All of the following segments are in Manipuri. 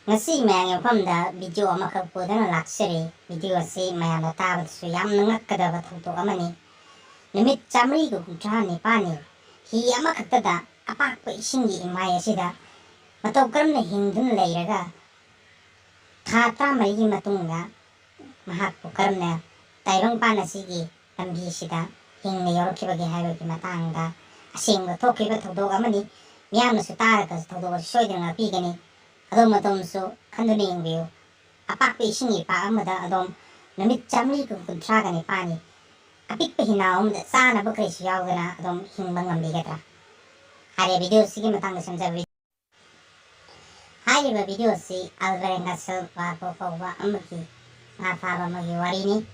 Ngasi mayang famda video amakak podana laksari video si mayang tabat su yam nangak kadaba thauto amani nimit chamri gu kuthani pani hi amakak tada apak pa isingi imaya sida matau karamna hingdun leiraga thata mai matunga mahak pu karamna taibang pana sigi lambi sida hingna yorokibagi haibagi matangda asingba thokiba thauto amani miyamna su taraga thauto soidana pigani adom adom khanduni ingbiu apak pe isingi pa amada adom namit chamli ku kuntraga ni pani apik pe hinaum da sana bakre siyawgana adom hingbang ambigadra hari video sigi matang da samja hari ba video si alvarenga sel wa ko wa amki nga fa ba magi warini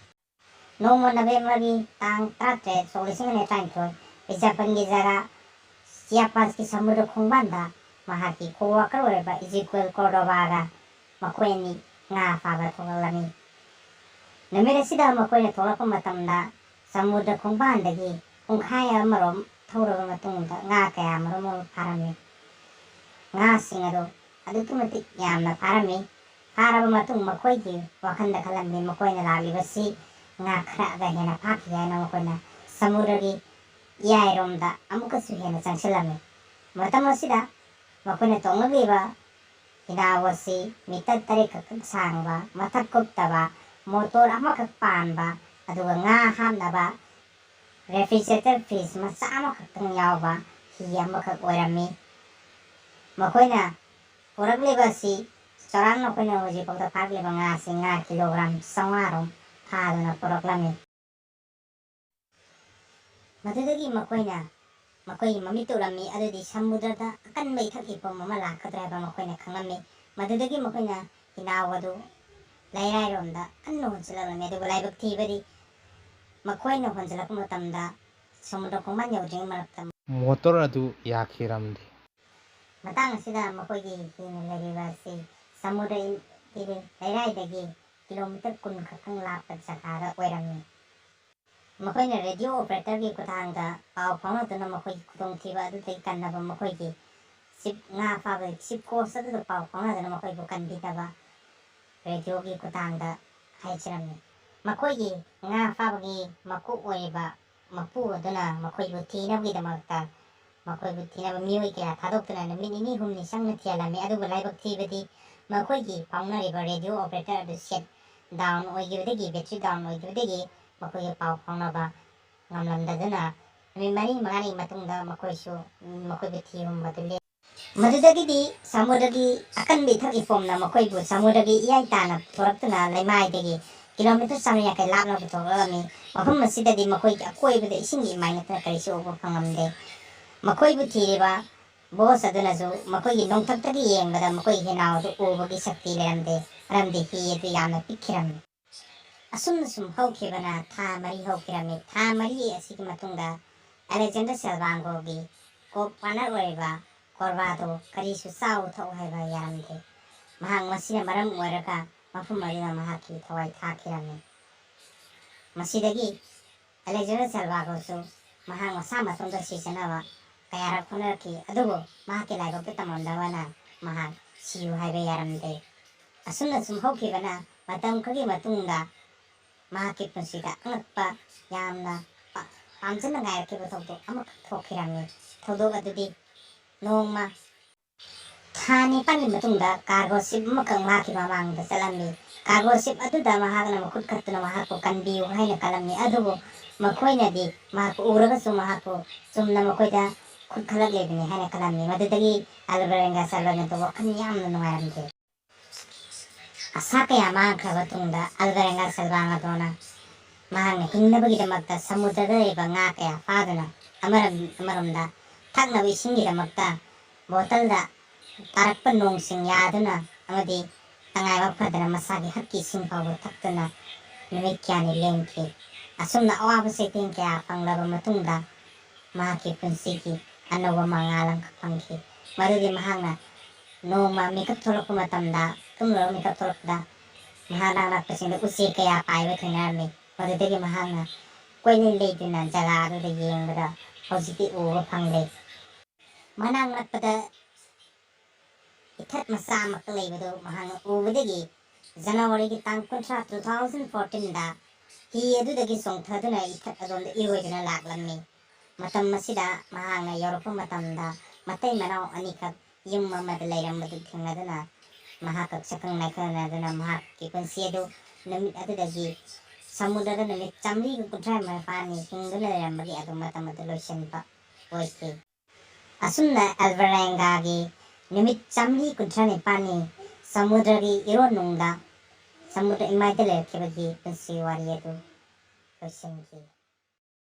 nomo November tang trate solisingane time to Japan gi jaga siapa ki samudra khongbanda mahaki kowa karweba Ezekiel Cordobaga makoini nga faba thogalami namere sida makoina tholakpa matamda samudra khongbandagi pungkhaya marom thoraba matungda nga kaya marom pharami nga singado adutumatik yamna pharami pharaba matung makoigi wakhanda khalamni makoina labibasi nga khraga hena phakhiya na makoina samudagi yairomda amukasu hena changsilami matamosida makoina tongabiba hinawasi mitad tarik sangba matak kuptaba motor amakak panba aduga nga hamnaba refrigerator freeze masa amakak tangyawba hiya makak orami makoina puragliba si sorang makoina hoji pagta pagliba nga si nga kilogram sangarom phalo na puraklami madudagi makoina makoi mamito rami adudi samudrada akan mai thaki pom mama lakadra ba makoina khangami madudagi makoina hinawadu lairai romda anno honchila rami adu laibak thibadi makoina honchila kuma tamda samudra kuma nyawjing maraktam motor adu yakhiramdi matang sida makoigi hin lariba si samudra ibi lairai dagi kilometer kun khakang lapat sakara oirami makoina radio operator gi kuthangda pau phonatuna makoi khudong thiba adu tei kannaba makoi gi sip nga phaba sip ko sadu pau phonatuna makoi bu kanbitaba radio gi kuthangda haichirami makoi gi nga phaba gi maku oiba mapu aduna makoi bu thinabi damakta makoi bu thinaba mioi kya thadokna namini humni sangna thialami adu laibak thibadi makoi gi phaunariba radio operator adu set down oigibadagi battery down oigibadagi makoi pau phaunaba ngamlamdaduna mari mangani matungda makoisu makoi bithiyum badule madudagi samudagi akan bithak ifomna makoi bu samudagi iyai tana thoraktuna laimai degi kilometer samya kai lapna buthogami mafam masidadi makoi akoi bede isingi mainatna karisu obo phangamde makoi bu thiriba boss aduna jo makoi gi nongthaktagi yengbada makoi henawdu obagi sakti leramde ramde hi edu yamna pikhiram asum haukhibana tha mari haukirami tha mari asigi matungda Alexander Selvango gi ko pana oiba korwado karisu sau thau haiba yaramde mahang masina maram oiraka mafum marina mahaki thawai thakirami masidagi Alexander Selvango su mahang masa matungda sisanawa kayara khonarki adugo mahaki laiba pitamondawana mahang siu haiba yaramde asum haukibana matam kagi matungda mahaki punsida angakpa yamna pamjana ngairkiba thawdo amak thokirami thawdo adudi nongma thani pani matungda cargo ship makang mahaki mamangda salami cargo ship aduda mahakna makhut khattuna mahako kanbiu haina kalami adubo makoina di mahako uraga su mahako sumna makoida khut khalak lebini haina kalami madudagi albarenga salbana to wakhan yamna nungairamde asaka yamang khaba tungda albarenga salbanga dona mahangna hingnabagidamagta samudrada leba nga kaya faduna amaromda thaknaba isingidamagta botalda tarakpa nongsing yaduna amadi tangaiba phadana masagi hakki ising fawba thakduna numit kyani lengki asumna awaba setting kaya panglaba matungda mahaki punsigi anawa mangalang kapangki madudi mahangna nongma mikap tholakpa matamda tumlo mikap tholakda mahana lakpasinda usi kaya paiba thinarmi madudagi mahangna koilin leiduna jaga aduda yengbada hojiti uba phangde manang lakpada ꯏꯊꯠ ꯃꯆꯥ ꯑꯃꯈꯛ ꯂꯩꯕꯗꯨ ꯃꯍꯥꯛꯅ ꯎꯕꯗꯒꯤ ꯖꯅꯋꯥꯔꯤꯒꯤ ꯇꯥꯡ 30, 2014ꯗ ꯍꯤ ꯑꯗꯨꯗꯒꯤ ꯆꯣꯡꯊꯗꯨꯅ ꯏꯊꯠ ꯑꯗꯣꯝꯗ ꯏꯔꯣꯏꯗꯨꯅ ꯂꯥꯛꯂꯝꯃꯤ꯫ ꯃꯇꯝ ꯑꯁꯤꯗ ꯃꯍꯥꯛꯅ ꯌꯧꯔꯛꯄ ꯃꯇꯝꯗ ꯃꯇꯩ ꯃꯅꯥꯎ ꯑꯅꯤꯈꯛ ꯌꯨꯝ ꯑꯃꯗ ꯂꯩꯔꯝꯕꯗꯨ ꯊꯦꯡꯅꯗꯨꯅ ꯃꯍꯥꯛꯀ ꯁꯛꯈꯪ ꯃꯥꯏꯈꯪꯅꯗꯨꯅ ꯃꯍꯥꯛꯀꯤ ꯄꯨꯟꯁꯤ ꯑꯗꯨ ꯅꯨꯃꯤꯠ ꯑꯗꯨꯗꯒꯤ ꯁꯃꯨꯗ꯭ꯔꯗ ꯅꯨꯃꯤꯠ 135ꯅꯤ ꯍꯤꯡꯗꯨꯅ ꯂꯩꯔꯝꯕꯒꯤ ꯑꯗꯨ ꯃꯇꯝ ꯑꯗꯨ ꯂꯣꯏꯁꯤꯟꯕ ꯑꯣꯏꯈꯤ꯫ ꯑꯁꯨꯝꯅ ꯑꯦꯜꯕꯔꯦꯟꯒꯥꯒꯤ ꯅꯨꯃꯤꯠ 135ꯅꯤ ꯁꯃꯨꯗ꯭ꯔꯒꯤ ꯏꯔꯣꯟꯅꯨꯡꯗ ꯁꯃꯨꯗ꯭ꯔ ꯏꯃꯥꯏꯗ ꯂꯩꯔꯛꯈꯤꯕꯒꯤ ꯄꯨꯟꯁꯤ ꯋꯥꯔꯤ ꯑꯗꯨ ꯂꯣꯏꯁꯤꯟꯈꯤ꯫